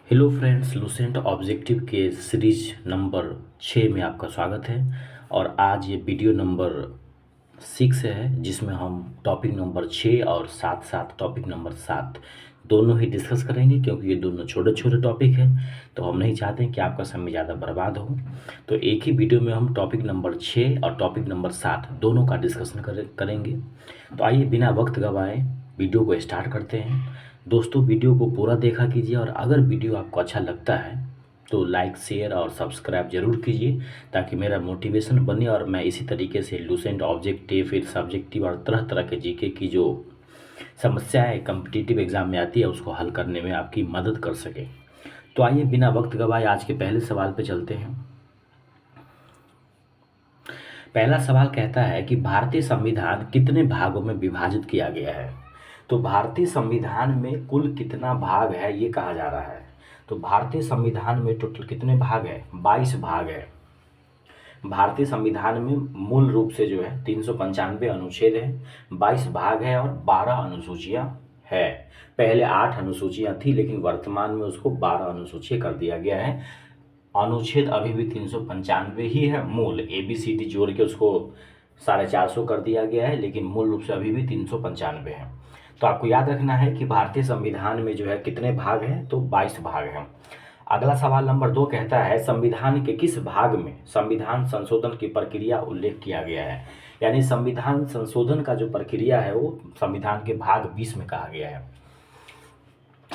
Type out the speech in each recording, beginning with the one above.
Hello friends, Lucent objective के series number 6 में आपका स्वागत है। और आज ये वीडियो नंबर 6 है, जिसमें हम टॉपिक नंबर 6 और साथ साथ टॉपिक नंबर 7 दोनों ही डिस्कस करेंगे, क्योंकि ये दोनों छोटे छोटे टॉपिक हैं। तो हम नहीं चाहते हैं कि आपका समय ज़्यादा बर्बाद हो। तो एक ही वीडियो में हम टॉपिक नंबर 6 और टॉपिक नंबर 7 दोनों का डिस्कशन करेंगे। तो आइए बिना वक्त गंवाए वीडियो को स्टार्ट करते हैं। दोस्तों, वीडियो को पूरा देखा कीजिए, और अगर वीडियो आपको अच्छा लगता है तो लाइक, शेयर और सब्सक्राइब जरूर कीजिए, ताकि मेरा मोटिवेशन बने और मैं इसी तरीके से लुसेंट ऑब्जेक्टिव, फिर सब्जेक्टिव और तरह तरह के जीके की जो समस्याएं कम्पिटिटिव एग्जाम में आती है उसको हल करने में आपकी मदद कर सके। तो आइए बिना वक्त गवाए आज के पहले सवाल पे चलते हैं। पहला सवाल कहता है कि भारतीय संविधान कितने भागों में विभाजित किया गया है। तो भारतीय संविधान में कुल कितना भाग है ये कहा जा रहा है। तो भारतीय संविधान में टोटल कितने भाग है? 22 भाग है। भारतीय संविधान में मूल रूप से जो है 395 अनुच्छेद है, 22 भाग है और 12 अनुसूचियां है। पहले 8 अनुसूचियां थी, लेकिन वर्तमान में उसको 12 अनुसूची कर दिया गया है। अनुच्छेद अभी भी 395 ही है। मूल ABCD जोड़ के उसको 450 कर दिया गया है, लेकिन मूल रूप से अभी भी 395 है। तो आपको याद रखना है कि भारतीय संविधान में जो है कितने भाग हैं, तो 22 भाग हैं। अगला सवाल नंबर 2 कहता है संविधान के किस भाग में संविधान संशोधन की प्रक्रिया उल्लेख किया गया है। यानी संविधान संशोधन का जो प्रक्रिया है वो संविधान के भाग 20 में कहा गया है।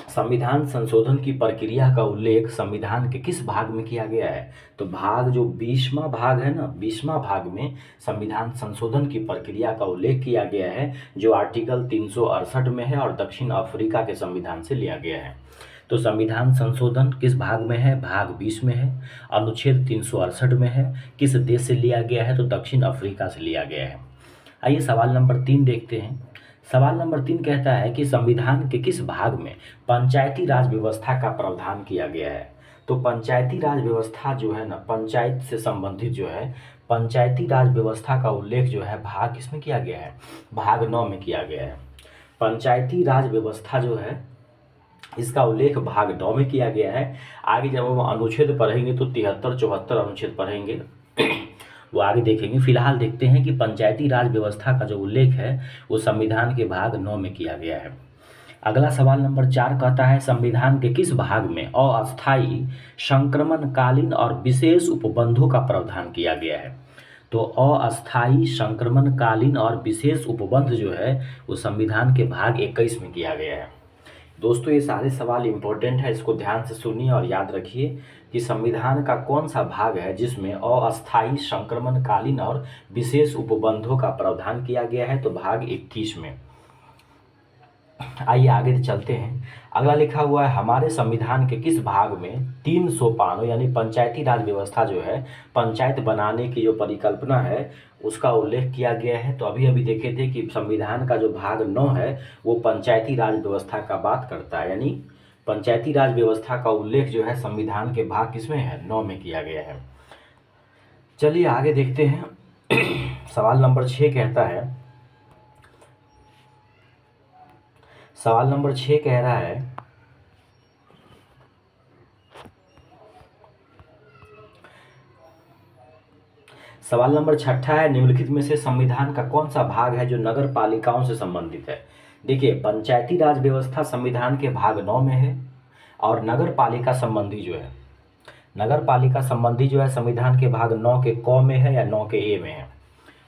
संविधान संशोधन की प्रक्रिया का उल्लेख संविधान के किस भाग में किया गया है? तो भाग जो 20वां भाग है ना, 20वां भाग में संविधान संशोधन की प्रक्रिया का उल्लेख किया गया है, जो आर्टिकल 368 में है और दक्षिण अफ्रीका के संविधान से लिया गया है। तो संविधान संशोधन किस भाग में है? भाग 20 में है। अनुच्छेद 368 में है। किस देश से लिया गया है? तो दक्षिण अफ्रीका से लिया गया है। आइए सवाल नंबर 3 देखते हैं। सवाल नंबर 3 कहता है कि संविधान के किस भाग में पंचायती राज व्यवस्था का प्रावधान किया गया है। तो पंचायती राज व्यवस्था जो है ना, पंचायत से संबंधित जो है पंचायती राज व्यवस्था का उल्लेख जो है भाग किसमें किया गया है? भाग 9 में किया गया है। पंचायती राज व्यवस्था जो है इसका उल्लेख भाग 9 में किया गया है। आगे जब हम अनुच्छेद पढ़ेंगे तो 73, 74 अनुच्छेद पढ़ेंगे, वो आगे देखेंगे। फिलहाल देखते हैं कि पंचायती राज व्यवस्था का जो उल्लेख है वो संविधान के भाग 9 में किया गया है। अगला सवाल नंबर 4 कहता है संविधान के किस भाग में अस्थायी, संक्रमणकालीन और विशेष उपबंधों का प्रावधान किया गया है। तो अस्थायी, संक्रमणकालीन और विशेष उपबंध जो है वो संविधान के भाग 21 में किया गया है। दोस्तों, ये सारे सवाल इम्पोर्टेंट है, इसको ध्यान से सुनिए और याद रखिए कि संविधान का कौन सा भाग है जिसमें अस्थायी, संक्रमणकालीन और विशेष उपबंधों का प्रावधान किया गया है। तो भाग 21 में। आइए आगे चलते हैं। अगला लिखा हुआ है हमारे संविधान के किस भाग में 3 सोपानों यानी पंचायती राज व्यवस्था जो है, पंचायत बनाने की जो परिकल्पना है उसका उल्लेख किया गया है। तो अभी अभी देखे थे कि संविधान का जो भाग 9 है वो पंचायती राज व्यवस्था का बात करता है। यानी पंचायती राज व्यवस्था का उल्लेख जो है संविधान के भाग किसमें है? 9 में किया गया है। चलिए आगे देखते हैं। सवाल नंबर 6 कहता है, सवाल नंबर 6 कह रहा है सवाल नंबर 6 है निम्नलिखित में से संविधान का कौन सा भाग है जो नगर पालिकाओं से संबंधित है। देखिए, पंचायती राज व्यवस्था संविधान के भाग 9 में है, और नगर पालिका संबंधी जो है, नगर पालिका संबंधी जो है संविधान के भाग 9 के क में है या 9 के ए में है।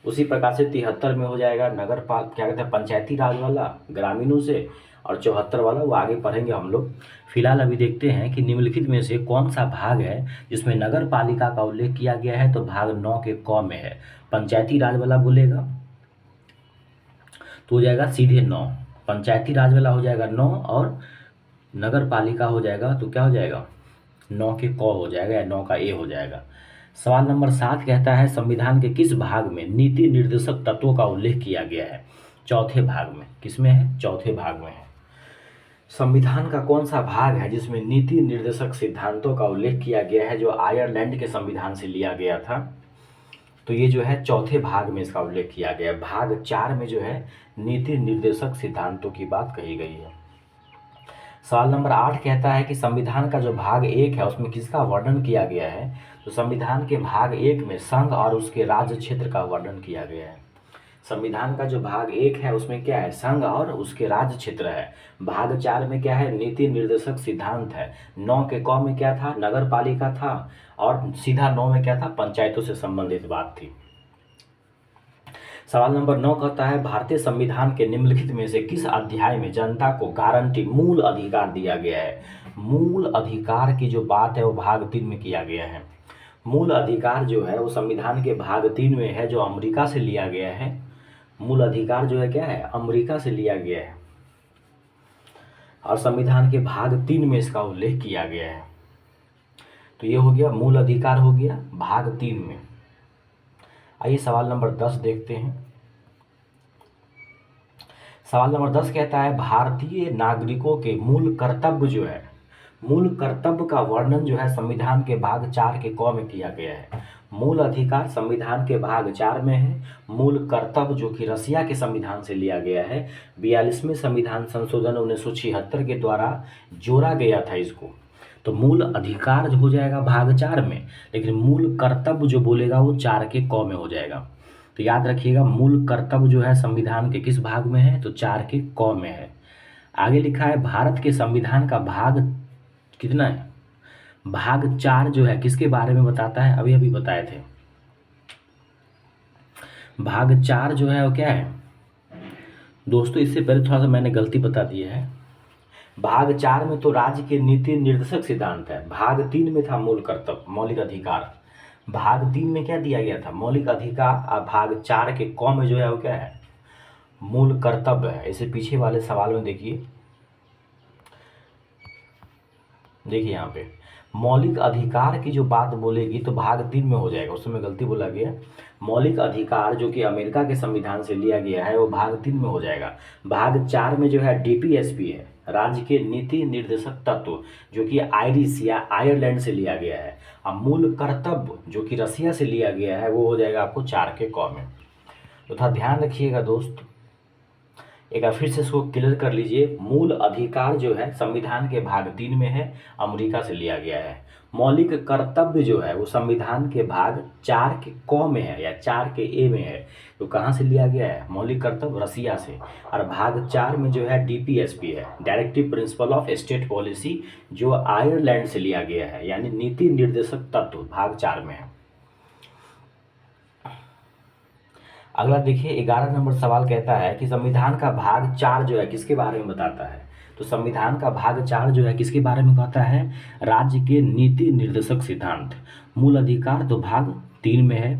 उसी प्रकार से 73 में हो जाएगा क्या कहते हैं, पंचायती राज वाला ग्रामीणों से, और 74 वाला वो आगे पढ़ेंगे हम लोग। फिलहाल अभी देखते हैं कि निम्नलिखित में से कौन सा भाग है जिसमें नगर पालिका का उल्लेख किया गया है। तो भाग 9 के क में है। पंचायती राज वाला बोलेगा तो हो जाएगा सीधे 9, पंचायती राज वाला हो जाएगा 9, और नगर पालिका हो जाएगा तो क्या हो जाएगा? 9 के क हो जाएगा या 9 का ए हो जाएगा। सवाल नंबर 7 कहता है संविधान के किस भाग में नीति निर्देशक तत्वों का उल्लेख किया गया है। चौथे भाग में। किसमें है? चौथे भाग में है। संविधान का कौन सा भाग है जिसमें नीति निर्देशक सिद्धांतों का उल्लेख किया गया है, जो आयरलैंड के संविधान से लिया गया था। तो ये जो है चौथे भाग में इसका उल्लेख किया गया है। भाग 4 में जो है नीति निर्देशक सिद्धांतों की बात कही गई है। सवाल नंबर 8 कहता है कि संविधान का जो भाग 1 है उसमें किसका वर्णन किया गया है? तो संविधान के भाग 1 में संघ और उसके राज्य क्षेत्र का वर्णन किया गया है। संविधान का जो भाग 1 है उसमें क्या है? संघ और उसके राज्य क्षेत्र है। भाग 4 में क्या है? नीति निर्देशक सिद्धांत है। 9 के क में क्या था? नगर पालिका था। और सीधा 9 में क्या था? पंचायतों से संबंधित बात थी। सवाल नंबर 9 कहता है भारतीय संविधान के निम्नलिखित में से किस अध्याय में जनता को गारंटी मूल अधिकार दिया गया है? मूल अधिकार की जो बात है वो भाग 3 में किया गया है। मूल अधिकार जो है वो संविधान के भाग 3 में है, जो अमेरिका से लिया गया है। मूल अधिकार जो है क्या है? अमेरिका से लिया गया है और संविधान के भाग 3 में इसका उल्लेख किया गया है। तो ये हो गया मूल अधिकार, हो गया भाग 3 में। आइए सवाल नंबर 10 देखते हैं। सवाल नंबर 10 कहता है भारतीय नागरिकों के मूल कर्तव्य जो है, मूल कर्तव्य का वर्णन जो है संविधान के भाग 4 के क में किया गया है। मूल अधिकार संविधान के भाग 4 में है। मूल कर्तव्य जो कि रसिया के संविधान से लिया गया है, 42वें संविधान संशोधन 1976 के द्वारा जोड़ा गया था इसको। तो मूल अधिकार जो हो जाएगा भाग 4 में, लेकिन मूल कर्तव्य जो बोलेगा वो 4 के क में हो जाएगा। तो याद रखिएगा मूल कर्तव्य जो है संविधान के किस भाग में है? तो 4 के क में है। आगे लिखा है भारत के संविधान का भाग कितना है? भाग 4 जो है किसके बारे में बताता है? अभी अभी बताए थे। भाग 4 जो है वो क्या है दोस्तों? इससे पहले थोड़ा सा मैंने गलती बता दी है। भाग 4 में तो राज्य के नीति निर्देशक सिद्धांत है। भाग 3 में था मूल कर्तव्य, मौलिक अधिकार। भाग 3 में क्या दिया गया था? मौलिक अधिकार। और भाग 4 के क में जो है वो क्या है? मूल कर्तव्य है। इसे पीछे वाले सवाल में देखिए, यहाँ पे मौलिक अधिकार की जो बात बोलेगी तो भाग 3 में हो जाएगा, उसमें गलती बोला गया। मौलिक अधिकार जो कि अमेरिका के संविधान से लिया गया है वो भाग 3 में हो जाएगा। भाग 4 में जो है डीपीएसपी है, राज्य के नीति निर्देशक तत्व, जो कि आयरिश या आयरलैंड से लिया गया है। और मूल कर्तव्य जो कि रसिया से लिया गया है वो हो जाएगा आपको 4 के क में। तो थोड़ा ध्यान रखिएगा दोस्त, एक बार फिर से इसको क्लियर कर लीजिए। मूल अधिकार जो है संविधान के भाग 3 में है, अमेरिका से लिया गया है। मौलिक कर्तव्य जो है वो संविधान के भाग 4 के क में है या 4 के ए में है। तो कहाँ से लिया गया है? मौलिक कर्तव्य रसिया से। और भाग 4 में जो है डीपीएसपी है, directive principle of state policy, जो आयरलैंड से लिया गया है, यानी नीति निर्देशक तत्व भाग 4 में है। अगला देखिए 11 नंबर सवाल कहता है कि संविधान का भाग 4 जो है किसके बारे में बताता है? तो संविधान का भाग 4 जो है किसके बारे में कहता है? राज्य के नीति निर्देशक सिद्धांत। मूल अधिकार तो भाग 3 में है।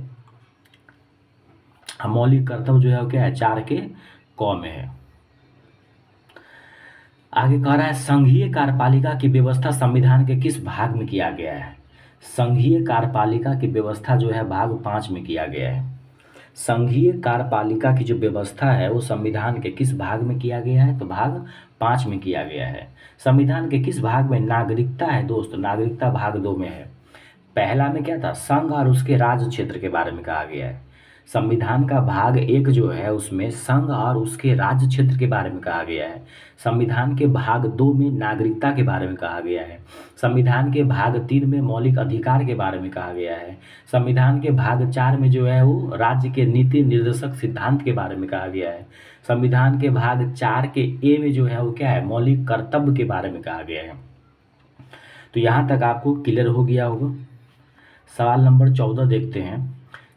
मौलिक कर्तव्य जो है वो क्या है? 4 के क में है। आगे कह रहा है संघीय कार्यपालिका की व्यवस्था संविधान के किस भाग में किया गया है? संघीय कार्यपालिका की व्यवस्था जो है भाग 5 में किया गया है। संघीय कार्यपालिका की जो व्यवस्था है वो संविधान के किस भाग में किया गया है? तो भाग 5 में किया गया है। संविधान के किस भाग में नागरिकता है दोस्त? नागरिकता भाग 2 में है। पहला में क्या था? संघ और उसके राज्य क्षेत्र के बारे में कहा गया है। संविधान का भाग 1 जो है उसमें संघ और उसके राज्य क्षेत्र के बारे में कहा गया है। संविधान के भाग 2 में नागरिकता के बारे में कहा गया है। संविधान के भाग 3 में मौलिक अधिकार के बारे में कहा गया है। संविधान के भाग 4 में जो है वो राज्य के नीति निर्देशक सिद्धांत के बारे में कहा गया है। संविधान के भाग 4 के ए में जो है वो क्या है? मौलिक कर्तव्य के बारे में कहा गया है। तो यहाँ तक आपको क्लियर हो गया होगा। सवाल नंबर 14 देखते हैं।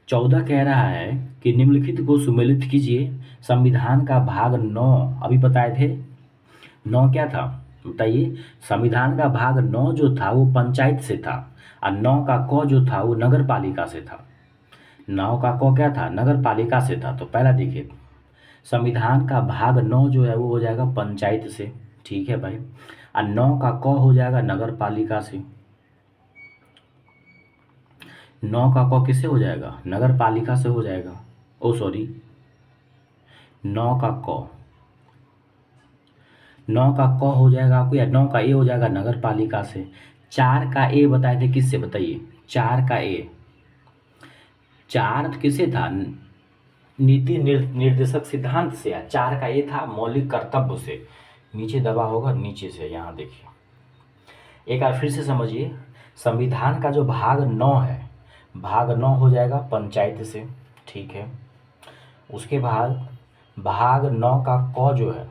14 कह रहा है कि निम्नलिखित को सुमेलित कीजिए। संविधान का भाग 9 अभी बताए थे। 9 क्या था बताइए? संविधान का भाग 9 जो था वो पंचायत से था, और 9 का क जो था वो नगर पालिका से था। 9 का क क्या था? नगर पालिका से था। तो पहला देखिए, संविधान का भाग 9 जो है वो हो जाएगा पंचायत से, ठीक है भाई। और 9 का क हो जाएगा नगर पालिका से। 9 का क किससे हो जाएगा? नगर पालिका से हो जाएगा। ओ सॉरी, 9 का क, 9 का क हो जाएगा आपको, या 9 का ए हो जाएगा नगर पालिका से। 4 का ए बताए थे किससे? बताइए। 4 का ए, 4 किससे था? नीति निर्देशक सिद्धांत से। 4 का ए था मौलिक कर्तव्य से। नीचे दबा होगा, नीचे से यहाँ देखिए, एक बार फिर से समझिए। संविधान का जो भाग 9 है, भाग 9 हो जाएगा पंचायत से, ठीक है। उसके बाद भाग 9 का क जो है,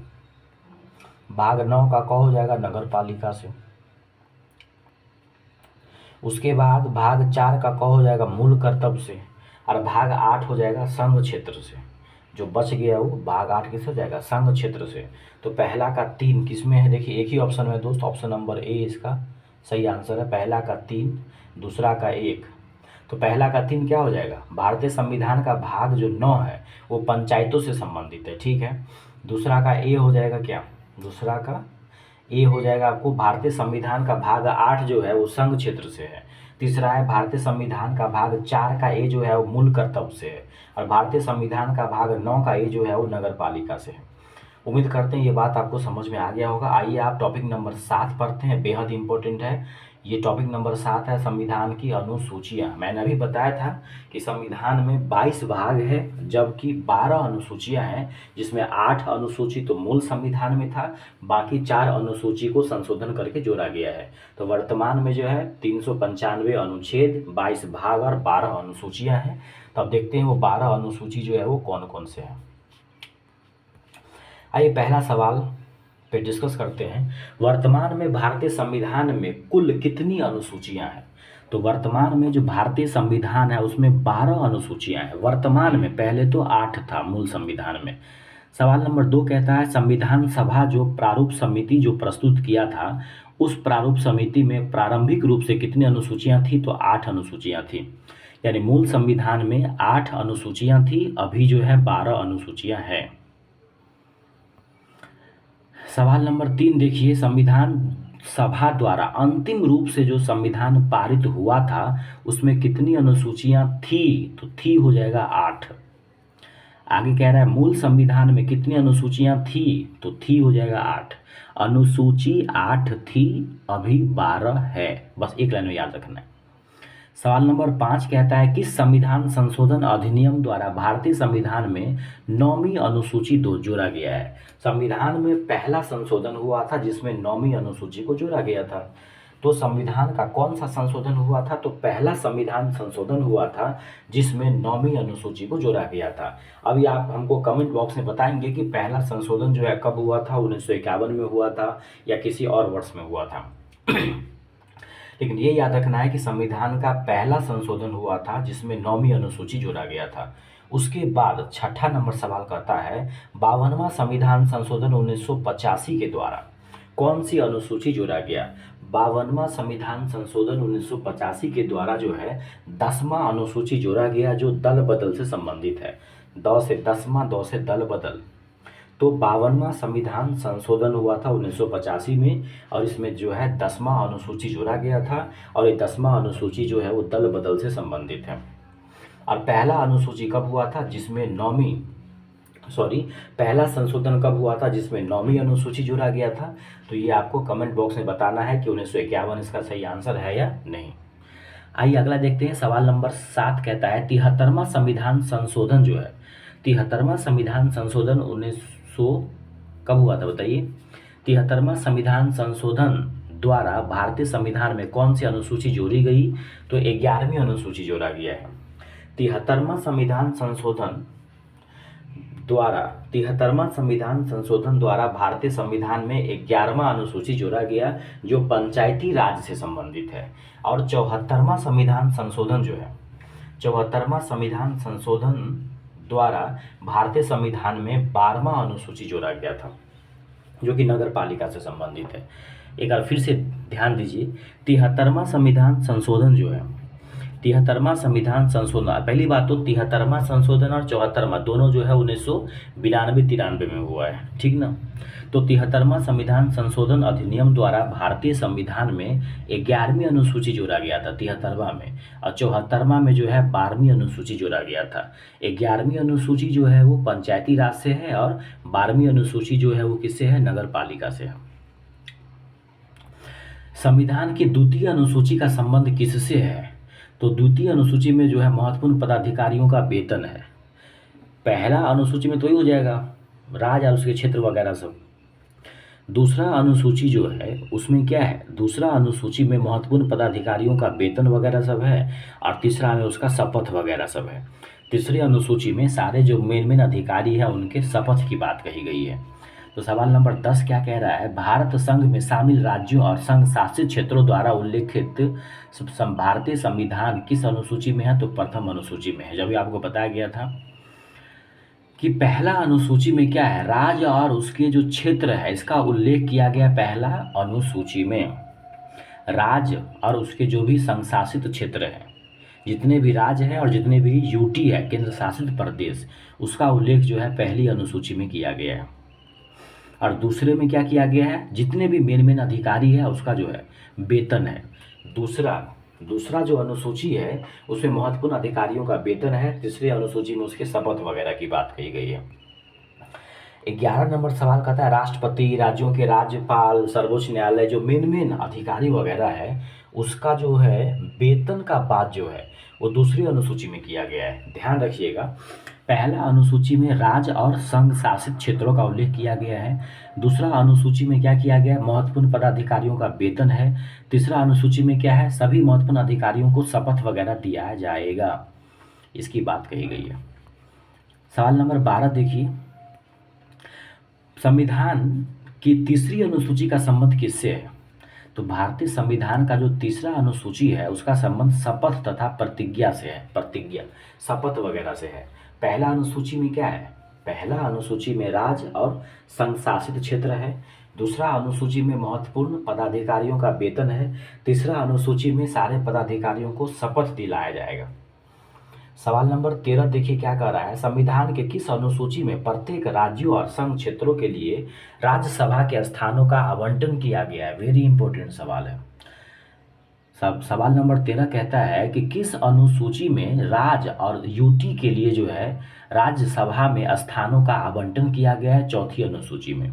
भाग 9 का क हो जाएगा नगर पालिका से। उसके बाद भाग 4 का क हो जाएगा मूल कर्तव्य से, और भाग 8 हो जाएगा संघ क्षेत्र से। जो बच गया वो भाग 8 किस हो जाएगा, संघ क्षेत्र से। तो पहला का 3 किस में है, देखिए एक ही ऑप्शन में दोस्त, ऑप्शन नंबर ए इसका सही आंसर है। पहला का 3, दूसरा का 1। तो पहला का 3 क्या हो जाएगा, भारतीय संविधान का भाग जो 9 है वो पंचायतों से संबंधित है, ठीक है। दूसरा का ए हो जाएगा क्या, दूसरा का ए हो जाएगा आपको भारतीय संविधान का भाग 8 जो है वो संघ क्षेत्र से है। तीसरा है भारतीय संविधान का भाग 4 का ए जो है वो मूल कर्तव्य से है, और भारतीय संविधान का भाग 9 का ए जो है वो नगर पालिका से है। उम्मीद करते हैं ये बात आपको समझ में आ गया होगा। आइए आप टॉपिक नंबर 7 पढ़ते हैं, बेहद इंपॉर्टेंट है ये। टॉपिक नंबर 7 है संविधान की अनुसूचियाँ। मैंने अभी बताया था कि संविधान में 22 भाग है, जबकि 12 अनुसूचियाँ हैं, जिसमें 8 अनुसूची तो मूल संविधान में था, बाकी 4 अनुसूची को संशोधन करके जोड़ा गया है। तो वर्तमान में जो है 395 अनुच्छेद, 22 भाग और 12 अनुसूचियाँ हैं। तो अब देखते हैं वो 12 अनुसूची जो है वो कौन कौन से हैं। आइए पहला सवाल पे डिस्कस करते हैं। वर्तमान में भारतीय संविधान में कुल कितनी अनुसूचियां हैं? तो वर्तमान में जो भारतीय संविधान है उसमें 12 अनुसूचियां हैं वर्तमान में, पहले तो 8 था मूल संविधान में। सवाल नंबर 2 कहता है संविधान सभा जो प्रारूप समिति जो प्रस्तुत किया था, उस प्रारूप समिति में प्रारंभिक रूप से कितनी अनुसूचियां थी? तो 8 अनुसूचियां थी। यानी मूल संविधान में 8 अनुसूचियां थी, अभी जो है 12 अनुसूचियां हैं। सवाल नंबर 3 देखिए, संविधान सभा द्वारा अंतिम रूप से जो संविधान पारित हुआ था उसमें कितनी अनुसूचियां थी? तो थी हो जाएगा 8। आगे कह रहा है मूल संविधान में कितनी अनुसूचियां थी? तो थी हो जाएगा 8। अनुसूची 8 थी, अभी 12 है, बस एक लाइन में याद रखना है। सवाल नंबर 5 कहता है किस संविधान संशोधन अधिनियम द्वारा भारतीय संविधान में 9वीं अनुसूची दो जोड़ा गया है? संविधान में पहला संशोधन हुआ था जिसमें 9वीं अनुसूची को जोड़ा गया था। तो संविधान का कौन सा संशोधन हुआ था? तो पहला संविधान संशोधन हुआ था जिसमें 9वीं अनुसूची को जोड़ा गया था। अभी आप हमको कमेंट बॉक्स में बताएंगे कि पहला संशोधन जो है कब हुआ था, 1951 में हुआ था या किसी और वर्ष में हुआ था। लेकिन ये याद रखना है कि संविधान का पहला संशोधन हुआ था जिसमें 9वीं अनुसूची जोड़ा गया था। उसके बाद छठा नंबर सवाल कहता है 52वां संविधान संशोधन 1985 के द्वारा कौन सी अनुसूची जोड़ा गया? 52वां संविधान संशोधन 1985 के द्वारा जो है 10वां अनुसूची जोड़ा गया जो दल बदल से संबंधित है। 2 से 10वां, 2 से दल बदल। तो 52वां संविधान संशोधन हुआ था 1985 में, और इसमें जो है 10वां अनुसूची जोड़ा गया था, और ये 10वां अनुसूची जो है वो दल बदल से संबंधित है। और पहला अनुसूची कब हुआ था जिसमें पहला संशोधन कब हुआ था जिसमें 9वीं अनुसूची जोड़ा गया था? तो ये आपको कमेंट बॉक्स में बताना है कि 1951 इसका सही आंसर है या नहीं। आइए अगला देखते हैं। सवाल नंबर 7 कहता है 73वां संविधान संशोधन जो है, 73वां संविधान संशोधन 1900 कब हुआ था बताइए? 73वां संविधान संशोधन द्वारा भारतीय संविधान में कौन सी अनुसूची जोड़ी गई? तो 11वीं अनुसूची जोड़ा गया है। 73वां संविधान संशोधन द्वारा 73वां संविधान संशोधन द्वारा भारतीय संविधान में 11वां अनुसूची जोड़ा गया जो पंचायती राज से संबंधित है। और 74वां संविधान संशोधन जो है, 74वां संविधान संशोधन द्वारा भारतीय संविधान में 12वां अनुसूची जोड़ा गया था जो कि नगर पालिका से संबंधित है। एक बार फिर से ध्यान दीजिए, 73वां संविधान संशोधन जो है, 73वां संविधान संशोधन, पहली बात तो 73वां संशोधन और 74वां दोनों जो है 1992-93 में हुआ है, ठीक ना। तो 73वां संविधान संशोधन अधिनियम द्वारा भारतीय संविधान में 11वीं अनुसूची जोड़ा गया था 73वां में, और 74वां में जो है 12वीं अनुसूची जोड़ा गया था। 11वीं अनुसूची जो है वो पंचायती राज से है, और 12वीं अनुसूची जो है वो किससे है? नगर पालिका से है। संविधान की द्वितीय अनुसूची का संबंध किससे है? तो द्वितीय अनुसूची में जो है महत्वपूर्ण पदाधिकारियों का वेतन है। पहला अनुसूची में तो ही हो जाएगा राज और उसके क्षेत्र वगैरह सब। दूसरा अनुसूची जो है उसमें क्या है, दूसरा अनुसूची में महत्वपूर्ण पदाधिकारियों का वेतन वगैरह सब है, और तीसरा में उसका शपथ वगैरह सब है। तीसरी अनुसूची में सारे जो मेन मेन अधिकारी हैं उनके शपथ की बात कही गई है। तो सवाल नंबर 10 क्या कह रहा है, भारत संघ में शामिल राज्यों और संघ शासित क्षेत्रों द्वारा उल्लेखित भारतीय संविधान किस अनुसूची में है? तो प्रथम अनुसूची में है। जब भी आपको बताया गया था कि पहला अनुसूची में क्या है, राज्य और उसके जो क्षेत्र है इसका उल्लेख किया गया पहला अनुसूची में। राज्य और उसके जो भी संघ शासित क्षेत्र है, जितने भी राज्य हैं और जितने भी यूटी है, केंद्र शासित प्रदेश, उसका उल्लेख जो है पहली अनुसूची में किया गया है। और दूसरे में क्या किया गया है, जितने भी मेन मेन अधिकारी है उसका जो है वेतन है। दूसरा दूसरा जो अनुसूची है उसमें महत्वपूर्ण अधिकारियों का वेतन है। तीसरी अनुसूची में उसके शपथ वगैरह की बात कही गई है। 11 नंबर सवाल कहता है, राष्ट्रपति, राज्यों के राज्यपाल, सर्वोच्च न्यायालय जो मेन मेन अधिकारी वगैरह है उसका जो है वेतन का बात जो है वो दूसरी अनुसूची में किया गया है। ध्यान रखिएगा, पहला अनुसूची में राज्य और संघ शासित क्षेत्रों का उल्लेख किया गया है। दूसरा अनुसूची में क्या किया गया है, महत्वपूर्ण पदाधिकारियों का वेतन है। तीसरा अनुसूची में क्या है, सभी महत्वपूर्ण अधिकारियों को शपथ वगैरह दिया जाएगा, इसकी बात कही गई है। सवाल नंबर 12 देखिए, संविधान की तीसरी अनुसूची का संबंध किससे है? तो भारतीय संविधान का जो तीसरा अनुसूची है उसका संबंध शपथ तथा प्रतिज्ञा से है। प्रतिज्ञा, शपथ वगैरह से है। पहला अनुसूची में क्या है, पहला अनुसूची में राज्य और संघ शासित क्षेत्र है। दूसरा अनुसूची में महत्वपूर्ण पदाधिकारियों का वेतन है। तीसरा अनुसूची में सारे पदाधिकारियों को शपथ दिलाया जाएगा। सवाल नंबर 13 देखिए क्या कह रहा है, संविधान के किस अनुसूची में प्रत्येक राज्यों और संघ क्षेत्रों के लिए राज्यसभा के स्थानों का आवंटन किया गया है? वेरी इंपॉर्टेंट सवाल है। सवाल नंबर 13 कहता है कि किस अनुसूची में राज्य और यूटी के लिए जो है राज्यसभा में स्थानों का आवंटन किया गया है? चौथी अनुसूची में।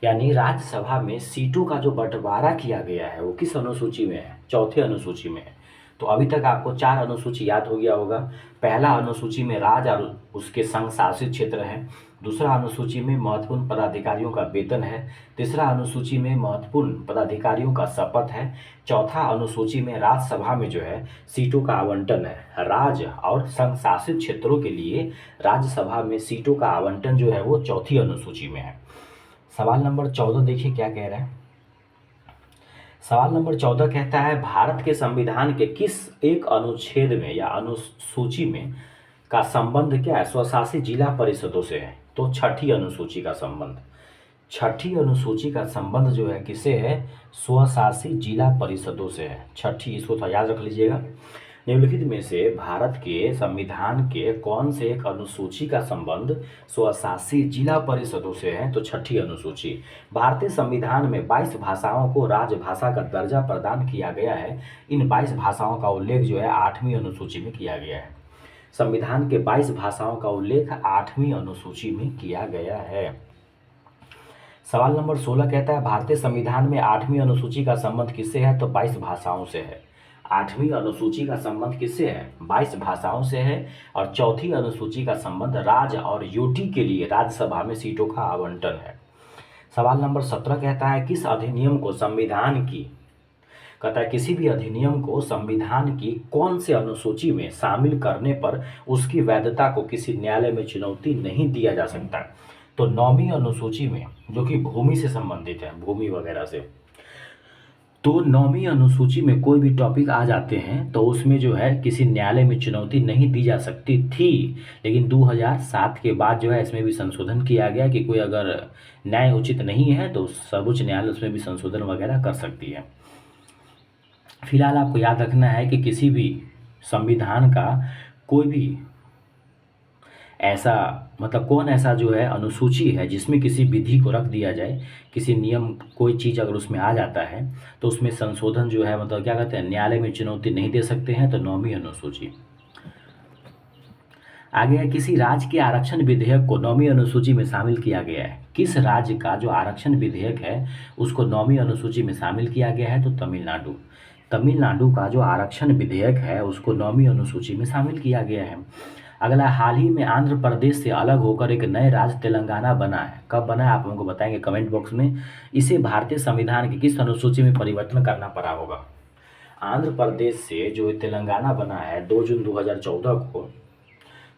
यानी राज्यसभा में सीटों का जो बंटवारा किया गया है वो किस अनुसूची में है? चौथे अनुसूची में है। तो अभी तक आपको 4 अनुसूची याद हो गया होगा। पहला अनुसूची में राज्य और उसके संघ शासित क्षेत्र हैं। दूसरा अनुसूची में महत्वपूर्ण पदाधिकारियों का वेतन है। तीसरा अनुसूची में महत्वपूर्ण पदाधिकारियों का शपथ है। चौथा अनुसूची में राज्यसभा में जो है सीटों का आवंटन है। राज्य और संघ शासित क्षेत्रों के लिए राज्यसभा में सीटों का आवंटन जो है वो चौथी अनुसूची में है। सवाल नंबर 14 देखिए क्या कह रहा है। सवाल नंबर 14 कहता है, भारत के संविधान के किस एक अनुच्छेद में या अनुसूची में का संबंध क्या है स्वशासी जिला परिषदों से है? तो छठी अनुसूची का संबंध। छठी अनुसूची का संबंध जो है किससे है? स्वशासी जिला परिषदों से है। छठी, इसको तो याद रख लीजिएगा। निम्नलिखित में से भारत के संविधान के कौन से एक अनुसूची का संबंध स्वशासी जिला परिषदों से है? तो छठी अनुसूची। भारतीय संविधान में 22 भाषाओं को राजभाषा का दर्जा प्रदान किया गया है। इन 22 भाषाओं का उल्लेख जो है 8वीं अनुसूची में किया गया है। संविधान के 22 भाषाओं का उल्लेख 8वीं अनुसूची में किया गया है। सवाल नंबर 16 कहता है, भारतीय संविधान में 8वीं अनुसूची का संबंध किससे है? तो 22 भाषाओं से है। 8वीं अनुसूची का संबंध किससे है? 22 भाषाओं से है। और चौथी अनुसूची का संबंध राज्य और यूटी के लिए राज्यसभा में सीटों का आवंटन है। सवाल नंबर 17 कहता है, किस अधिनियम को संविधान की, कहता है किसी भी अधिनियम को संविधान की कौन से अनुसूची में शामिल करने पर उसकी वैधता को किसी न्यायालय में चुनौती नहीं दिया जा सकता? तो 9वीं अनुसूची में, जो कि भूमि से संबंधित है, भूमि वगैरह से। तो 9वीं अनुसूची में कोई भी टॉपिक आ जाते हैं तो उसमें जो है किसी न्यायालय में चुनौती नहीं दी जा सकती थी, लेकिन 2007 के बाद जो है इसमें भी संशोधन किया गया कि कोई अगर न्याय उचित नहीं है तो सर्वोच्च न्यायालय उसमें भी संशोधन वगैरह कर सकती है। फिलहाल आपको याद रखना है कि किसी भी संविधान का कोई भी ऐसा, मतलब कौन ऐसा जो है अनुसूची है जिसमें किसी विधि को रख दिया जाए, किसी नियम, कोई चीज़ अगर उसमें आ जाता है तो उसमें संशोधन जो है, मतलब क्या कहते हैं, न्यायालय में चुनौती नहीं दे सकते हैं। तो 9वीं अनुसूची। आगे है, किसी राज्य के आरक्षण विधेयक को 9वीं अनुसूची में शामिल किया गया है। किस राज्य का जो आरक्षण विधेयक है उसको 9वीं अनुसूची में शामिल किया गया है? तो तमिलनाडु। तमिलनाडु का जो आरक्षण विधेयक है उसको 9वीं अनुसूची में शामिल किया गया है। अगला, हाल ही में आंध्र प्रदेश से अलग होकर एक नए राज्य तेलंगाना बना है। कब बना है आप हमको बताएंगे कमेंट बॉक्स में। इसे भारतीय संविधान की किस अनुसूची में परिवर्तन करना पड़ा होगा? आंध्र प्रदेश से जो तेलंगाना बना है 2 जून 2014 को,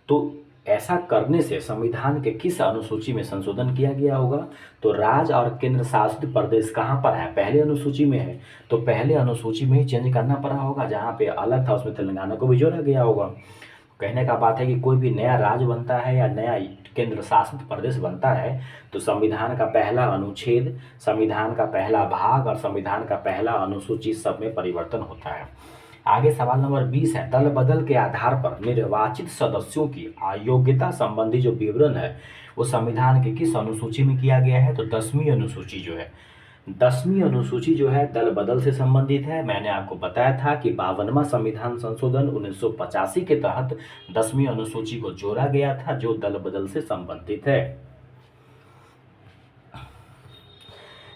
तो ऐसा करने से संविधान के किस अनुसूची में संशोधन किया गया होगा? तो राज्य और केंद्र शासित प्रदेश कहाँ पर है? पहले अनुसूची में है, तो पहले अनुसूची में ही चेंज करना पड़ा होगा। जहाँ पे अलग था उसमें तेलंगाना को भी जोड़ा गया होगा। कहने का बात है कि कोई भी नया राज्य बनता है या नया केंद्र शासित प्रदेश बनता है तो संविधान का पहला अनुच्छेद, संविधान का पहला भाग और संविधान का पहला अनुसूची सब में परिवर्तन होता है। आगे सवाल नंबर 20 है, दल बदल के आधार पर निर्वाचित सदस्यों की अयोग्यता संबंधी जो विवरण है वो संविधान के किस अनुसूची में किया गया है? तो 10वीं अनुसूची जो है, 10वीं अनुसूची जो है दल बदल से संबंधित है। मैंने आपको बताया था कि 52वां संविधान संशोधन 1985 के तहत 10वीं अनुसूची को जोड़ा गया था जो दल बदल से संबंधित है।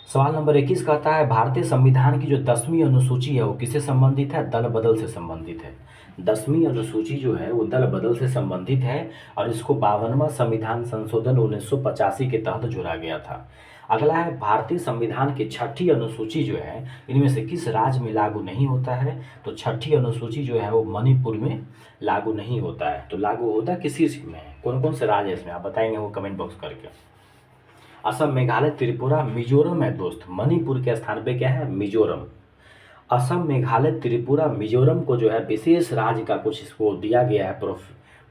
सवाल नंबर 21 कहता है, भारतीय संविधान की जो 10वीं अनुसूची है वो किससे संबंधित है? दल बदल से संबंधित है। 10वीं अनुसूची जो है वो दल बदल से संबंधित है और इसको 52वां संविधान संशोधन 1985 के तहत जोड़ा गया था। अगला है, भारतीय संविधान की 6ठी अनुसूची जो है इनमें से किस राज्य में लागू नहीं होता है? तो 6ठी अनुसूची जो है वो मणिपुर में लागू नहीं होता है। तो लागू होता किसी में है? कौन कौन से राज्य है इसमें आप बताएंगे वो कमेंट बॉक्स करके। असम, मेघालय, त्रिपुरा, मिजोरम है दोस्त। मणिपुर के स्थान पे क्या है? मिजोरम। असम, मेघालय, त्रिपुरा, मिजोरम को जो है विशेष राज्य का कुछ इसको दिया गया है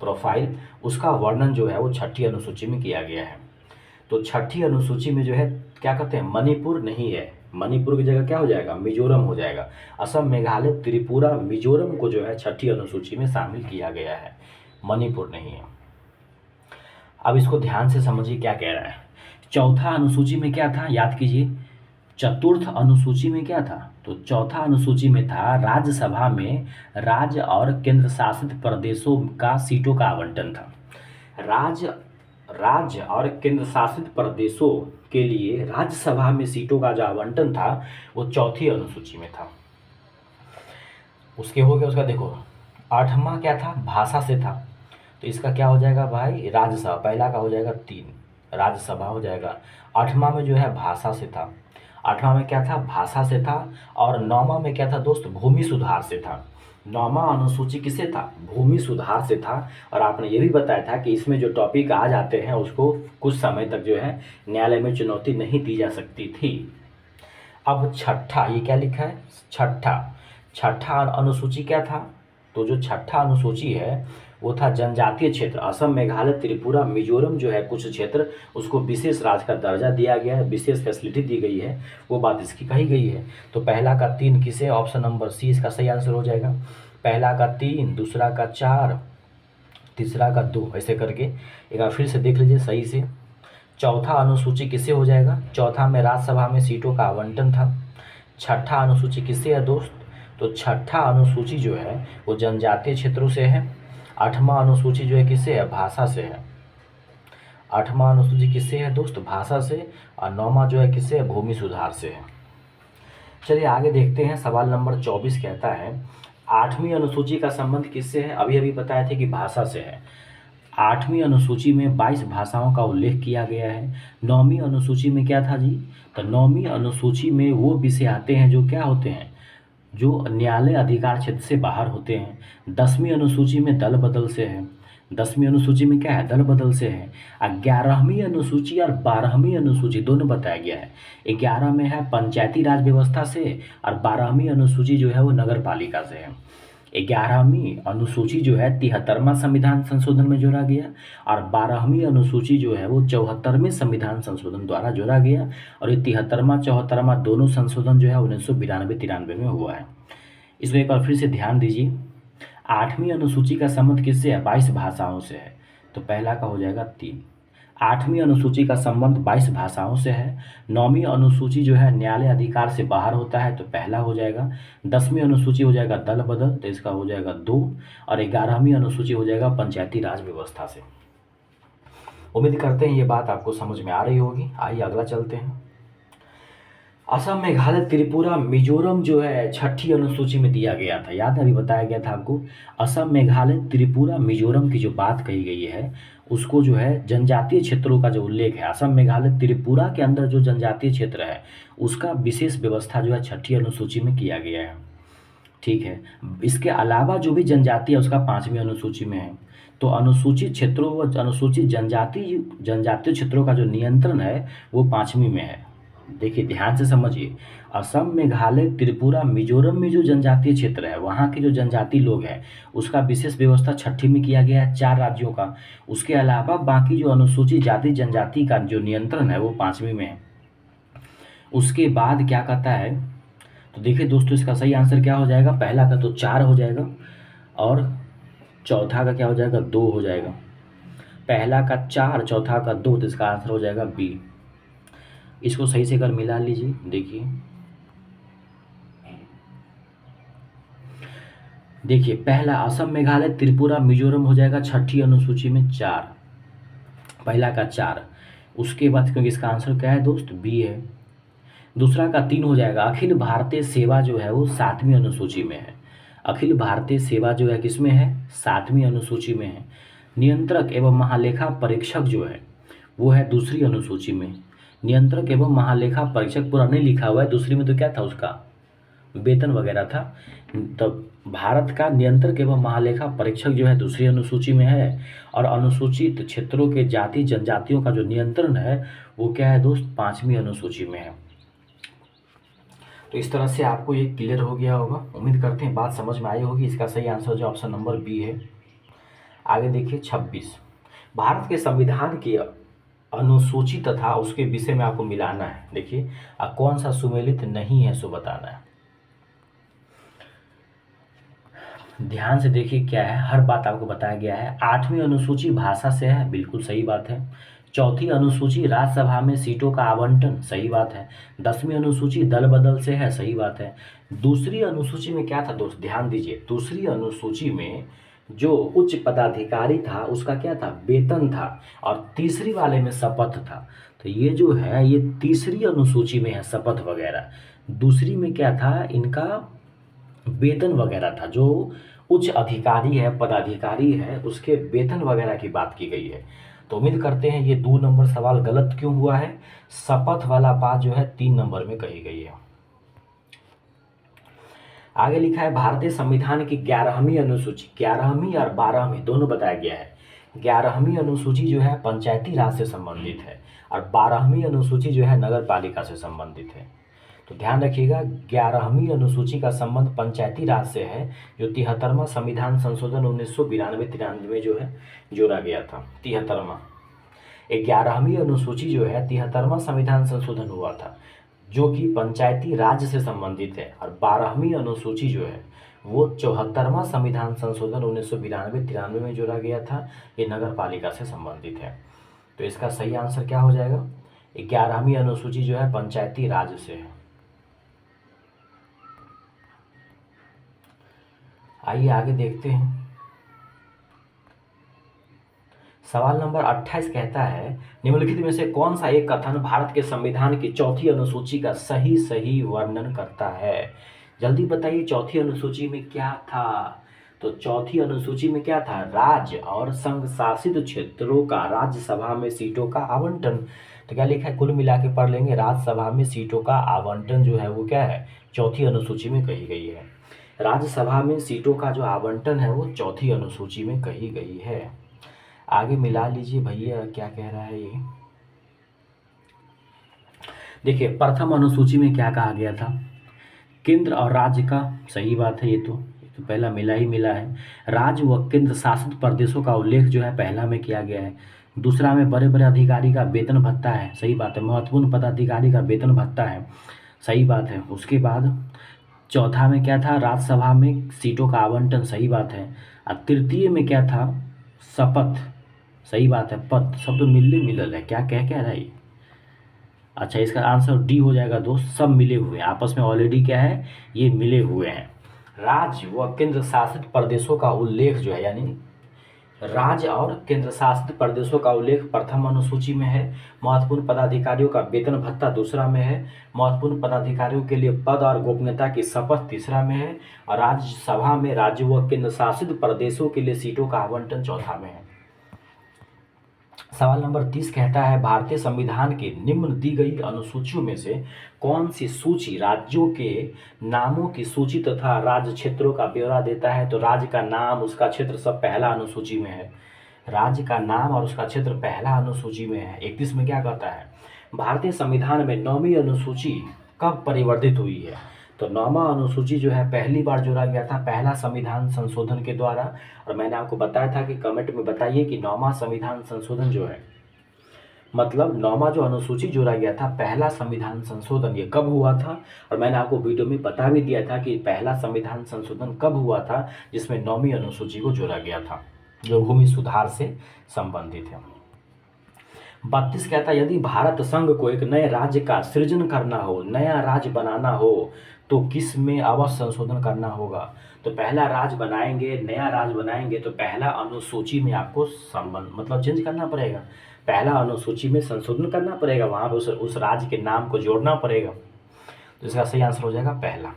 प्रोफाइल, उसका वर्णन जो है वो 6ठी अनुसूची में किया गया है। तो 6ठी अनुसूची में जो है क्या कहते हैं? मणिपुर नहीं है, मणिपुर की जगह क्या हो जाएगा? मिजोरम हो जाएगा। असम, मेघालय, त्रिपुरा, मिजोरम को जो है 6ठी अनुसूची में शामिल किया गया है, मणिपुर नहीं है। अब इसको ध्यान से समझिए क्या कह रहा है। चौथा अनुसूची में क्या था याद कीजिए। चतुर्थ अनुसूची में क्या था? तो चौथा अनुसूची में था राज्यसभा में राज्य और केंद्र शासित प्रदेशों का सीटों का आवंटन था। राज्य और केंद्र शासित प्रदेशों के लिए राज्यसभा में सीटों का जो आवंटन था वो चौथी अनुसूची में था। उसके हो गया, उसका देखो 8वां क्या था? भाषा से था, तो इसका क्या हो जाएगा भाई? राज्यसभा। पहला का हो जाएगा 3, राज्यसभा हो जाएगा। 8वां में जो है भाषा से था, 8वां में क्या था? भाषा से था। और 9वां में क्या था दोस्त? भूमि सुधार से था। 9वां अनुसूची किससे था? भूमि सुधार से था। और आपने ये भी बताया था कि इसमें जो टॉपिक आ जाते हैं उसको कुछ समय तक जो है न्यायालय में चुनौती नहीं दी जा सकती थी। अब छठा, ये क्या लिखा है? छठा अनुसूची क्या था? तो जो छठा अनुसूची है वो था जनजातीय क्षेत्र। असम, मेघालय, त्रिपुरा, मिजोरम जो है कुछ क्षेत्र उसको विशेष राज्य का दर्जा दिया गया है, विशेष फैसिलिटी दी गई है, वो बात इसकी कही गई है। तो पहला का 3 किसे? ऑप्शन नंबर सी इसका सही आंसर हो जाएगा। पहला का 3, दूसरा का 4, तीसरा का 2, ऐसे करके एक बार फिर से देख लीजिए सही से। चौथा अनुसूची किससे हो जाएगा? चौथा में राज्यसभा में सीटों का आवंटन था। छठा अनुसूची किससे है दोस्त? तो छठा अनुसूची जो है वो जनजातीय क्षेत्रों से है। 8वां अनुसूची जो है किससे है? भाषा से है। 8वां अनुसूची किससे है दोस्त? भाषा से। और 9वां जो है किससे है? भूमि सुधार से है। चलिए आगे देखते हैं। सवाल नंबर 24 कहता है, 8वीं अनुसूची का संबंध किससे है? अभी अभी बताए थे कि भाषा से है। 8वीं अनुसूची में 22 भाषाओं का उल्लेख किया गया है। 9वीं अनुसूची में क्या था जी? तो 9वीं अनुसूची में वो विषय आते हैं जो क्या होते हैं? जो न्यायालय अधिकार क्षेत्र से बाहर होते हैं। 10वीं अनुसूची में दल बदल से है। 10वीं अनुसूची में क्या है? दल बदल से है। 11वीं अनुसूची और 12वीं अनुसूची दोनों बताया गया है। 11 में है पंचायती राज व्यवस्था से और 12वीं अनुसूची जो है वो नगर पालिका से है। 11वीं अनुसूची जो है 73वां संविधान संशोधन में जोड़ा गया और 12वीं अनुसूची जो है वो 74वें संविधान संशोधन द्वारा जोड़ा गया। और ये 73वां 74वां दोनों संशोधन जो है 1992-93 में हुआ है। इसमें एक बार फिर से ध्यान दीजिए। 8वीं अनुसूची का संबंध किससे है? 22 भाषाओं से है, तो पहला का हो जाएगा 3। 8वीं अनुसूची का संबंध 22 भाषाओं से है। 9वीं अनुसूची जो है न्यायालय अधिकार से बाहर होता है, तो पहला हो जाएगा। 10वीं अनुसूची हो जाएगा दल बदल, तो इसका हो जाएगा 2। और 11वीं अनुसूची हो जाएगा पंचायती राज व्यवस्था से। उम्मीद करते हैं ये बात आपको समझ में आ रही होगी। आइए अगला चलते हैं। असम, मेघालय, त्रिपुरा, मिजोरम जो है छठी अनुसूची में दिया गया था। याद है, अभी बताया गया था आपको। असम, मेघालय, त्रिपुरा, मिजोरम की जो बात कही गई है, उसको जो है जनजातीय क्षेत्रों का जो उल्लेख है, असम, मेघालय, त्रिपुरा के अंदर जो जनजातीय क्षेत्र है, उसका विशेष व्यवस्था जो है छठी अनुसूची में किया गया है। ठीक है। इसके अलावा जो भी जनजाति है उसका 5वीं अनुसूची में है। तो अनुसूचित क्षेत्रों व अनुसूचित जनजातीय क्षेत्रों का जो नियंत्रण है वो 5वीं में है। देखिए ध्यान से समझिए, असम, मेघालय, त्रिपुरा, मिजोरम में जो जनजातीय क्षेत्र है, वहाँ के जो जनजाति लोग हैं, उसका विशेष व्यवस्था छठी में किया गया है 4 राज्यों का। उसके अलावा बाकी जो अनुसूचित जाति जनजाति का जो नियंत्रण है वो 5वीं में है। उसके बाद क्या कहता है, तो देखिए दोस्तों, इसका सही आंसर क्या हो जाएगा, पहला का तो 4 हो जाएगा और चौथा का क्या हो जाएगा, 2 हो जाएगा। पहला का 4, चौथा का 2, तो इसका आंसर हो जाएगा बी। इसको सही से अगर मिला लीजिए, देखिए देखिए पहला असम, मेघालय, त्रिपुरा, मिजोरम हो जाएगा छठी अनुसूची में 4, पहला का 4। उसके बाद क्योंकि इसका आंसर क्या है दोस्त, बी है। दूसरा का 3 हो जाएगा, अखिल भारतीय सेवा जो है वो 7वीं अनुसूची में है। अखिल भारतीय सेवा जो है किसमें है, 7वीं अनुसूची में है। नियंत्रक एवं महालेखा परीक्षक जो है वो है दूसरी अनुसूची में। नियंत्रक एवं महालेखा परीक्षक पूरा नहीं लिखा हुआ है, दूसरी में तो क्या था उसका, वेतन वगैरह था। तब भारत का नियंत्रक एवं महालेखा परीक्षक जो है दूसरी अनुसूची में है। और अनुसूचित क्षेत्रों के जाति जनजातियों का जो नियंत्रण है वो क्या है दोस्त, 5वीं अनुसूची में है। तो इस तरह से आपको ये क्लियर हो गया होगा। उम्मीद करते हैं बात समझ में आई होगी। इसका सही आंसर जो ऑप्शन नंबर बी है। आगे देखिए 26, भारत के संविधान की अनुसूची तथा उसके विषय में आपको मिलाना है। देखिए कौन सा सुमेलित नहीं है सो बताना है। ध्यान से देखिए क्या है, हर बात आपको बताया गया है। 8वीं अनुसूची भाषा से है, बिल्कुल सही बात है। चौथी अनुसूची राज्यसभा में सीटों का आवंटन, सही बात है। 10वीं अनुसूची दल बदल से है, सही बात है। दूसरी अनुसूची में क्या था दोस्त, ध्यान दीजिए, दूसरी अनुसूची में जो उच्च पदाधिकारी था उसका क्या था, वेतन था। और तीसरी वाले में शपथ था। तो ये जो है ये तीसरी अनुसूची में है शपथ वगैरह। दूसरी में क्या था, इनका वेतन वगैरह था। जो उच्च अधिकारी है, पदाधिकारी है, उसके वेतन वगैरह की बात की गई है। तो उम्मीद करते हैं ये 2 नंबर सवाल गलत क्यों हुआ है, शपथ वाला बात जो है 3 नंबर में कही गई है। आगे लिखा है भारतीय संविधान की 11वीं अनुसूची, 11वीं और 12वीं दोनों बताया गया है। 11वीं अनुसूची जो है पंचायती राज से संबंधित है और 12वीं अनुसूची जो है नगर पालिका से संबंधित है। तो ध्यान रखिएगा, 11वीं अनुसूची का संबंध पंचायती राज से है, जो 73वां संविधान संशोधन 1992-93 में जो है जोड़ा गया था। 73वां 11वीं अनुसूची जो है 73वां संविधान संशोधन हुआ था, जो कि पंचायती राज से संबंधित है। और 12वीं अनुसूची जो है वो 74वां संविधान संशोधन 1992-93 में जोड़ा गया था, ये नगर पालिका से संबंधित है। तो इसका सही आंसर क्या हो जाएगा, 11वीं अनुसूची जो है पंचायती राज से है। आइए आगे देखते हैं। सवाल नंबर 28 कहता है, निम्नलिखित में से कौन सा एक कथन भारत के संविधान की चौथी अनुसूची का सही सही वर्णन करता है। जल्दी बताइए, चौथी अनुसूची में क्या था। तो चौथी अनुसूची में क्या था, राज्य और संघ शासित क्षेत्रों का राज्यसभा में सीटों का आवंटन। तो क्या लिखा है, कुल मिला के पढ़ लेंगे, राज्यसभा में सीटों का आवंटन जो है वो क्या है, चौथी अनुसूची में कही गई है। राज्यसभा में सीटों का जो आवंटन है वो चौथी अनुसूची में कही गई है। आगे मिला लीजिए भैया, क्या कह रहा है ये। देखिए प्रथम अनुसूची में क्या कहा गया था, केंद्र और राज्य का, सही बात है, ये तो पहला मिला ही मिला है। राज्य व केंद्र शासित प्रदेशों का उल्लेख जो है पहला में किया गया है। दूसरा में बड़े बड़े अधिकारी का वेतन भत्ता है, सही बात है। महत्वपूर्ण पदाधिकारी का वेतन भत्ता है, सही बात है। उसके बाद चौथा में क्या था, राज्यसभा में सीटों का आवंटन, सही बात है। और तृतीय में क्या था, शपथ, सही बात है। पद सब तो मिलने मिलल है, क्या कह रहा है ये। अच्छा, इसका आंसर डी हो जाएगा दोस्त, सब मिले हुए हैं आपस में, ऑलरेडी क्या है, ये मिले हुए हैं। राज्य व केंद्र शासित प्रदेशों का उल्लेख जो है, यानी राज्य और केंद्र शासित प्रदेशों का उल्लेख प्रथम अनुसूची में है। महत्वपूर्ण पदाधिकारियों का वेतन भत्ता दूसरा में है। महत्वपूर्ण पदाधिकारियों के लिए पद और गोपनीयता की शपथ तीसरा में है। और राज्यसभा में राज्य व केंद्र शासित प्रदेशों के लिए सीटों का आवंटन चौथा में है। सवाल नंबर 30 कहता है, भारतीय संविधान के निम्न दी गई अनुसूचियों में से कौन सी सूची राज्यों के नामों की सूची तथा राज्य क्षेत्रों का ब्यौरा देता है? तो राज्य का नाम, उसका क्षेत्र सब पहला अनुसूची में है। राज्य का नाम और उसका क्षेत्र पहला अनुसूची में है। 31 में क्या कहता है, भारतीय संविधान में 9वीं अनुसूची कब परिवर्तित हुई है? तो 9वां अनुसूची जो है पहली बार जोड़ा गया था पहला संविधान संशोधन के द्वारा। और मैंने आपको बताया था कि कमेंट में बताइए कि 9वां संविधान संशोधन जो है, मतलब 9वां जो अनुसूची जोड़ा गया था पहला संविधान संशोधन, ये कब हुआ था? और मैंने आपको वीडियो में बता भी दिया था कि पहला संविधान संशोधन कब हुआ था जिसमें 9वीं अनुसूची को जोड़ा गया था, जो भूमि सुधार से संबंधित है। 32 कहता है, यदि भारत संघ को एक नए राज्य का सृजन करना हो, नया राज्य बनाना हो, तो किस में अवश्य संशोधन करना होगा? तो पहला राज्य बनाएंगे, नया राज्य बनाएंगे तो पहला अनुसूची में आपको संबंध मतलब चेंज करना पड़ेगा। पहला अनुसूची में संशोधन करना पड़ेगा, वहाँ पर उस राज्य के नाम को जोड़ना पड़ेगा। तो इसका सही आंसर हो जाएगा पहला।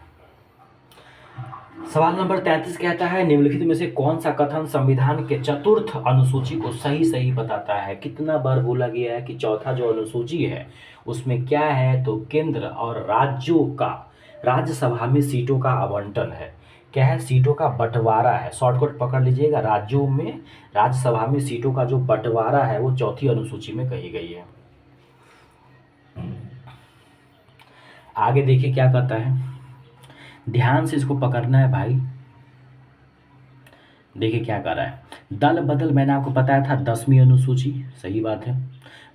सवाल नंबर 33 कहता है, निम्नलिखित में से कौन सा कथन संविधान के चतुर्थ अनुसूची को सही सही बताता है? कितना बार बोला गया है कि चौथा जो अनुसूची है उसमें क्या है? तो केंद्र और राज्यों का राज्यसभा में सीटों का आवंटन है। क्या है? सीटों का बंटवारा है। शॉर्टकट पकड़ लीजिएगा, राज्यों में राज्यसभा में सीटों का जो बंटवारा है वो चौथी अनुसूची में कही गई है। आगे देखिए क्या कहता है, ध्यान से इसको पकड़ना है भाई। देखिए क्या कर रहा है, दल बदल मैंने आपको बताया था 10वीं अनुसूची, सही बात है।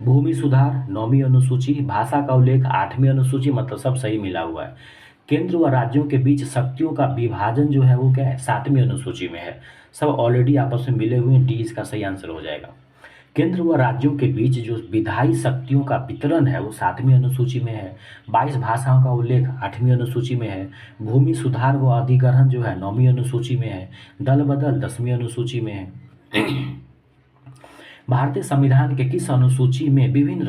भूमि सुधार 9वीं अनुसूची, भाषा का उल्लेख 8वीं अनुसूची, मतलब सब सही मिला हुआ है। केंद्र व राज्यों के बीच शक्तियों का विभाजन जो है वो क्या है? 7वीं अनुसूची में है। सब ऑलरेडी आपस में मिले हुए हैं, डी इसका सही आंसर हो जाएगा। केंद्र व राज्यों के बीच जो विधायी शक्तियों का वितरण है वो 7वीं अनुसूची में है। 22 भाषाओं का उल्लेख 8वीं अनुसूची में है। भूमि सुधार व अधिग्रहण जो है 9वीं अनुसूची में है। दल बदल 10वीं अनुसूची में है। भारतीय संविधान के किस अनुसूची में विभिन्न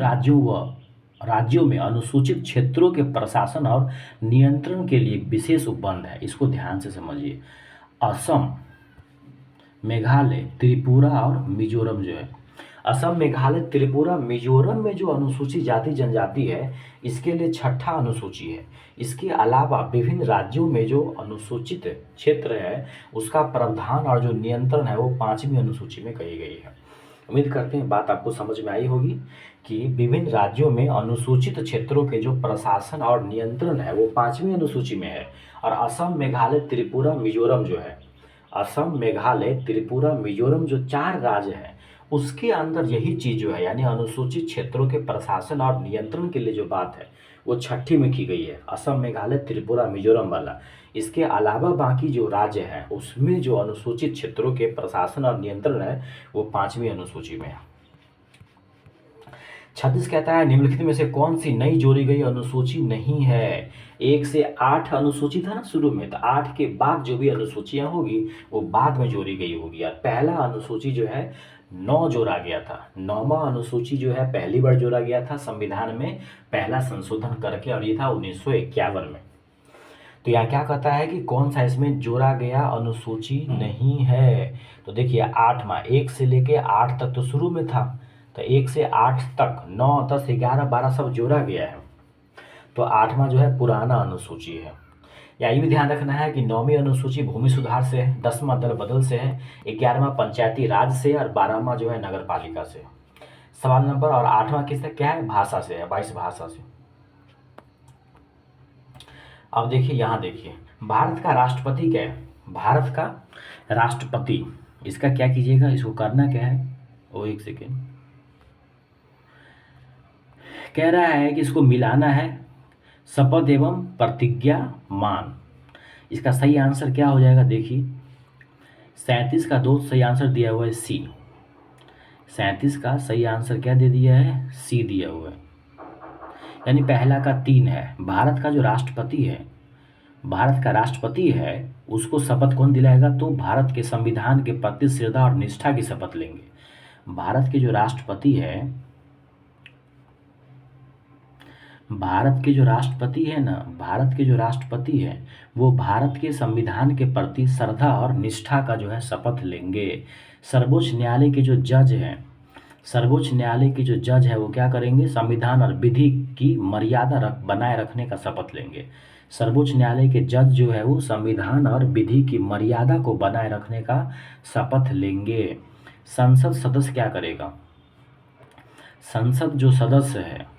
राज्यों में अनुसूचित क्षेत्रों के प्रशासन और नियंत्रण के लिए विशेष उपबंध है? इसको ध्यान से समझिए। असम, मेघालय, त्रिपुरा और मिजोरम जो है, असम, मेघालय, त्रिपुरा, मिजोरम में जो अनुसूचित जाति जनजाति है इसके लिए छठा अनुसूची है। इसके अलावा विभिन्न राज्यों में जो अनुसूचित क्षेत्र है उसका प्रावधान और जो नियंत्रण है वो 5वीं अनुसूची में कही गई है। उम्मीद करते हैं बात आपको समझ में आई होगी कि विभिन्न राज्यों में अनुसूचित क्षेत्रों के जो प्रशासन और नियंत्रण है वो 5वीं अनुसूची में है। और असम, मेघालय, त्रिपुरा, मिजोरम जो है, असम, मेघालय, त्रिपुरा, मिजोरम जो 4 राज्य हैं उसके अंदर यही चीज़ जो है यानी अनुसूचित क्षेत्रों के प्रशासन और नियंत्रण के लिए जो बात है वो छठी में की गई है, असम, मेघालय, त्रिपुरा, मिजोरम वाला। इसके अलावा बाकी जो राज्य हैं उसमें जो अनुसूचित क्षेत्रों के प्रशासन और नियंत्रण है वो 5वीं अनुसूची में है। 36 कहता है, निम्नलिखित में से कौन सी नई जोड़ी गई अनुसूची नहीं है? 1 से 8 अनुसूची था ना शुरू में, तो 8 के बाद जो भी अनुसूचियां होगी वो बाद में जोड़ी गई होगी। और पहला अनुसूची जो है 9 जोड़ा गया था। 9वां अनुसूची जो है पहली बार जोड़ा गया था संविधान में पहला संशोधन करके, और ये था 1951 में। तो यहाँ क्या कहता है कि कौन सा इसमें जोड़ा गया अनुसूची नहीं है? तो देखिए 8वां, 1 से लेके 8 तक तो शुरू में था, तो 1 से 8 तक 9, 10, 11, 12 सब जोड़ा गया है। तो 8वां जो है पुराना अनुसूची है। या ये भी ध्यान रखना है कि 9वीं अनुसूची भूमि सुधार से है, 10वां दल बदल से है, 11वां पंचायती राज से और 12वां जो है नगर पालिका से। सवाल नंबर और 8वां किससे क्या है? भाषा से है, 22 भाषा से। अब देखिए यहाँ देखिए, भारत का राष्ट्रपति क्या है? भारत का राष्ट्रपति, इसका क्या कीजिएगा, इसको करना क्या है, वो एक सेकेंड, कह रहा है कि इसको मिलाना है शपथ एवं प्रतिज्ञा मान। इसका सही आंसर क्या हो जाएगा? देखिए 37 का 2 सही आंसर दिया हुआ है सी। 37 का सही आंसर क्या दे दिया है? सी दिया हुआ है। यानी पहला का 3 है। भारत का जो राष्ट्रपति है भारत का राष्ट्रपति है उसको शपथ कौन दिलाएगा? तो भारत के संविधान के प्रति श्रद्धा और निष्ठा की शपथ लेंगे। भारत के जो राष्ट्रपति है, भारत के जो राष्ट्रपति है वो भारत के संविधान के प्रति श्रद्धा और निष्ठा का जो है शपथ लेंगे। सर्वोच्च न्यायालय के जो जज है वो क्या करेंगे? संविधान और विधि की मर्यादा बनाए रखने का शपथ लेंगे। सर्वोच्च न्यायालय के जज जो है वो संविधान और विधि की मर्यादा को बनाए रखने का शपथ लेंगे। संसद सदस्य क्या करेगा? संसद जो सदस्य है,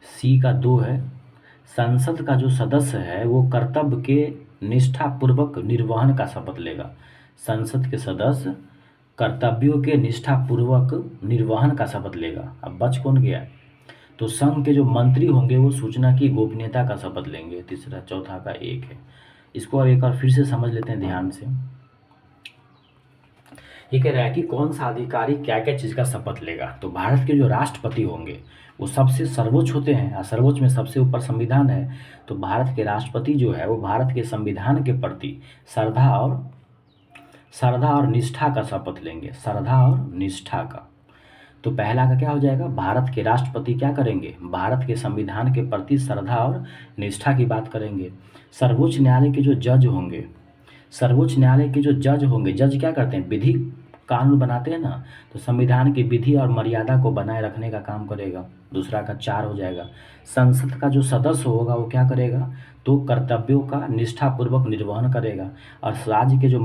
सी का 2 है, संसद का जो सदस्य है वो कर्तव्य के निष्ठापूर्वक निर्वहन का शपथ लेगा। संसद के सदस्य कर्तव्यों के निष्ठापूर्वक निर्वहन का शपथ लेगा। अब बच कौन गया? तो संघ के जो मंत्री होंगे वो सूचना की गोपनीयता का शपथ लेंगे। तीसरा चौथा का 1 है। इसको अब एक बार फिर से समझ लेते हैं ध्यान से। ये कह रहा है कि कौन सा अधिकारी क्या क्या चीज़ का शपथ लेगा। तो भारत के जो राष्ट्रपति होंगे वो सबसे सर्वोच्च होते हैं और सर्वोच्च में सबसे ऊपर संविधान है। तो भारत के राष्ट्रपति जो है वो भारत के संविधान के प्रति श्रद्धा और निष्ठा का शपथ लेंगे। श्रद्धा और निष्ठा का। तो पहला का क्या हो जाएगा? भारत के राष्ट्रपति क्या करेंगे? भारत के संविधान के प्रति श्रद्धा और निष्ठा की बात करेंगे। सर्वोच्च न्यायालय के जो जज होंगे, जज क्या करते हैं? विधि कानून बनाते हैं ना, तो संविधान की विधि और मर्यादा को बनाए रखने का काम करेगा। दूसरा का 4 हो जाएगा। संसद का जो सदस्य होगा वो क्या करेगा? तो कर्तव्यों का निष्ठापूर्वक निर्वहन करेगा। और राज्य के जो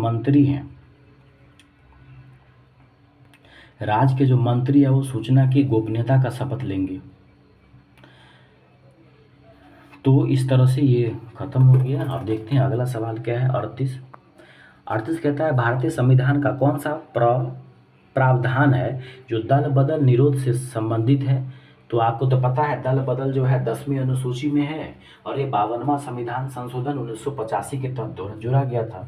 मंत्री है वो सूचना की गोपनीयता का शपथ लेंगे। तो इस तरह से ये खत्म हो गया। अब देखते हैं अगला सवाल क्या है। 38 कहता है भारतीय संविधान का कौन सा प्रावधान है जो दल बदल निरोध से संबंधित है? तो आपको तो पता है दल बदल जो है 10वीं अनुसूची में है और ये 52वां संविधान संशोधन 1985 के तहत जोड़ा गया था।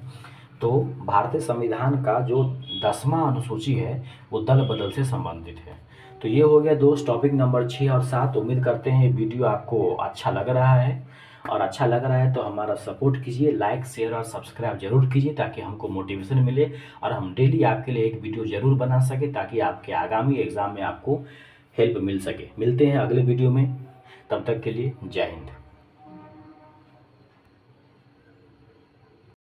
तो भारतीय संविधान का जो 10वां अनुसूची है वो दल बदल से संबंधित है। तो ये हो गया दोस्त टॉपिक नंबर 6 और 7। उम्मीद करते हैं ये वीडियो आपको अच्छा लग रहा है, और अच्छा लग रहा है तो हमारा सपोर्ट कीजिए, लाइक शेयर और सब्सक्राइब जरूर कीजिए ताकि हमको मोटिवेशन मिले और हम डेली आपके लिए एक वीडियो जरूर बना सके ताकि आपके आगामी एग्ज़ाम में आपको हेल्प मिल सके। मिलते हैं अगले वीडियो में, तब तक के लिए जय हिंद।